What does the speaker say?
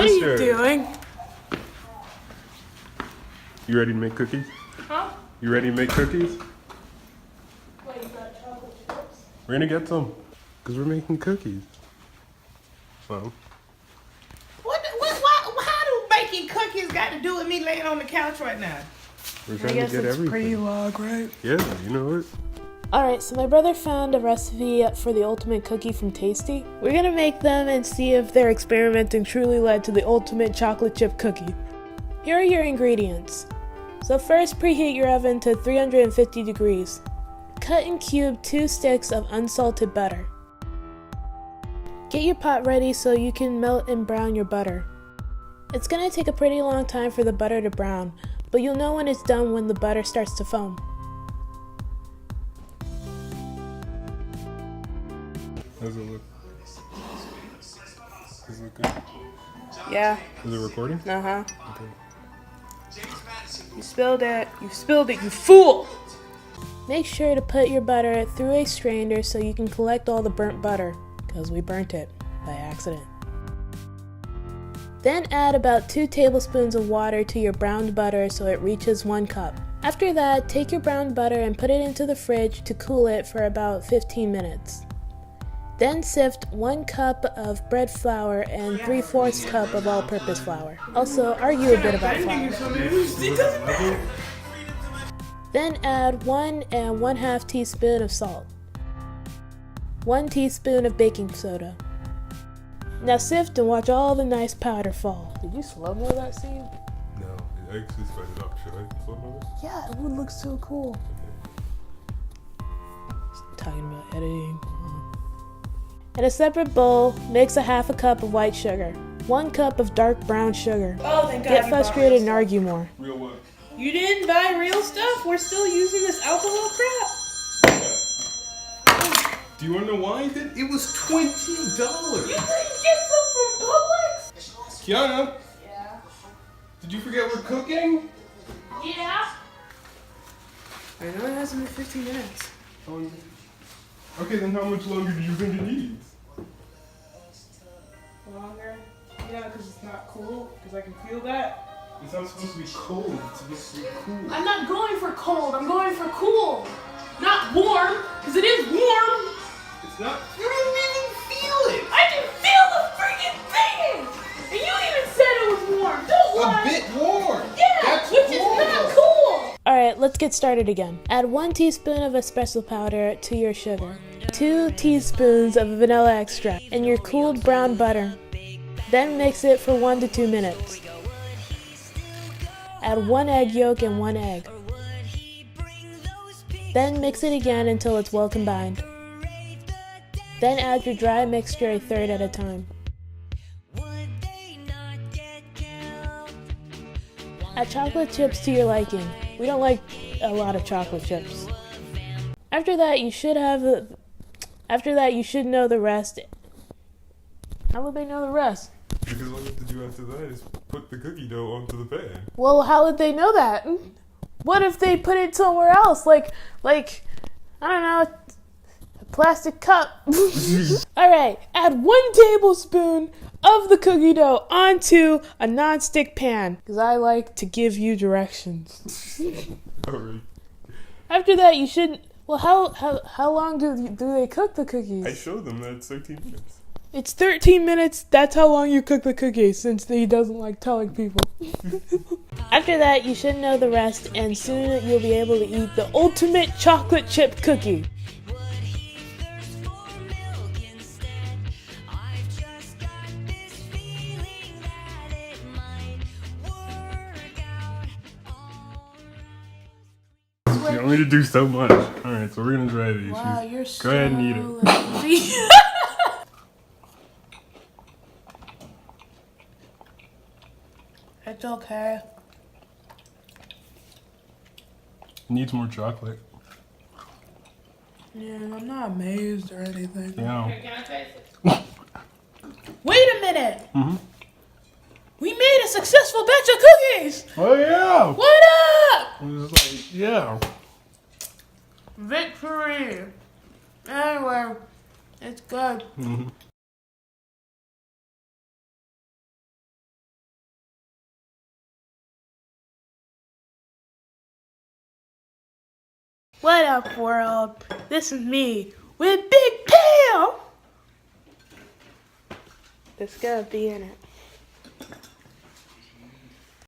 What are you doing? You ready to make cookies? Huh? You ready to make cookies? Wait, you got chocolate chips? We're gonna get some. Because we're making cookies. So. How do making cookies got to do with me laying on the couch right now? We're trying to get everything. Pretty log, right? Yeah, you know it. Alright, so my brother found a recipe for the ultimate cookie from Tasty. We're gonna make them and see if their experimenting truly led to the ultimate chocolate chip cookie. Here are your ingredients. So first, preheat your oven to 350 degrees. Cut and cube 2 sticks of unsalted butter. Get your pot ready so you can melt and brown your butter. It's gonna take a pretty long time for the butter to brown, but you'll know when it's done when the butter starts to foam. Does it look? Does it look good? Yeah. Is it recording? Uh-huh. Okay. You spilled it. You spilled it, you fool! Make sure to put your butter through a strainer so you can collect all the burnt butter, because we burnt it by accident. Then add about 2 tablespoons of water to your browned butter so it reaches 1 cup. After that, take your browned butter and put it into the fridge to cool it for about 15 minutes. Then sift 1 cup of bread flour and 3/4 cup of all-purpose flour. Also, argue a bit about flour. Then add 1 1/2 teaspoon of salt. 1 teaspoon of baking soda. Now sift and watch all the nice powder fall. Did you slow-mo that scene? No, it actually sped it up. Should I slow it? Yeah, it would look so cool. Talking about editing. In a separate bowl, mix 1/2 cup of white sugar, 1 cup of dark brown sugar. Oh, thank God. Get you bought frustrated real and stuff. argue more. Real what? You didn't buy real stuff? We're still using this alcohol crap? Do you want to know why? It was $20. You didn't get some from Publix? Kiana, Yeah. did you forget we're cooking? Yeah. I know it hasn't been 15 minutes. Okay, then how much longer do you think it needs? Longer? Yeah, because it's not cool. Because I can feel that. It's not supposed to be cold. It's supposed to be cool. I'm not going for cold. I'm going for cool. Not warm. Because it is warm. It's not. You didn't even feel it. I can feel the freaking thing. And you even said it was warm. Don't lie. A bit warm. Yeah, That's which is cool. not cool. Alright, let's get started again. Add 1 teaspoon of espresso powder to your sugar, 2 teaspoons of vanilla extract, and your cooled brown butter. Then mix it for 1 to 2 minutes. Add 1 egg yolk and 1 egg. Then mix it again until it's well combined. Then add your dry mixture 1/3 at a time. Add chocolate chips to your liking. We don't like a lot of chocolate chips. After that, you should know the rest. How would they know the rest? Because all you have to do after that is put the cookie dough onto the pan. Well, how would they know that? What if they put it somewhere else? Like I don't know, a plastic cup. Alright, add 1 tablespoon of the cookie dough onto a non-stick pan. Because I like to give you directions. Alright. After that, you should... Well, how long do they cook the cookies? I showed them that it's 13 minutes. It's 13 minutes. That's how long you cook the cookies, since he doesn't like telling people. After that, you should know the rest, and soon you'll be able to eat the ultimate chocolate chip cookie. You want me to do so much. Alright, so we're gonna try these. Wow, you're so... Go ahead and eat it. It's okay. Needs more chocolate. Yeah, I'm not amazed or anything. Yeah. Can I taste it? Wait a minute! Mm-hmm. We made a successful batch of cookies! Oh yeah! What up? It was like, yeah. Victory! Anyway, it's good. Mm-hmm. What up, world? This is me with Big Pam! It's gonna be in it.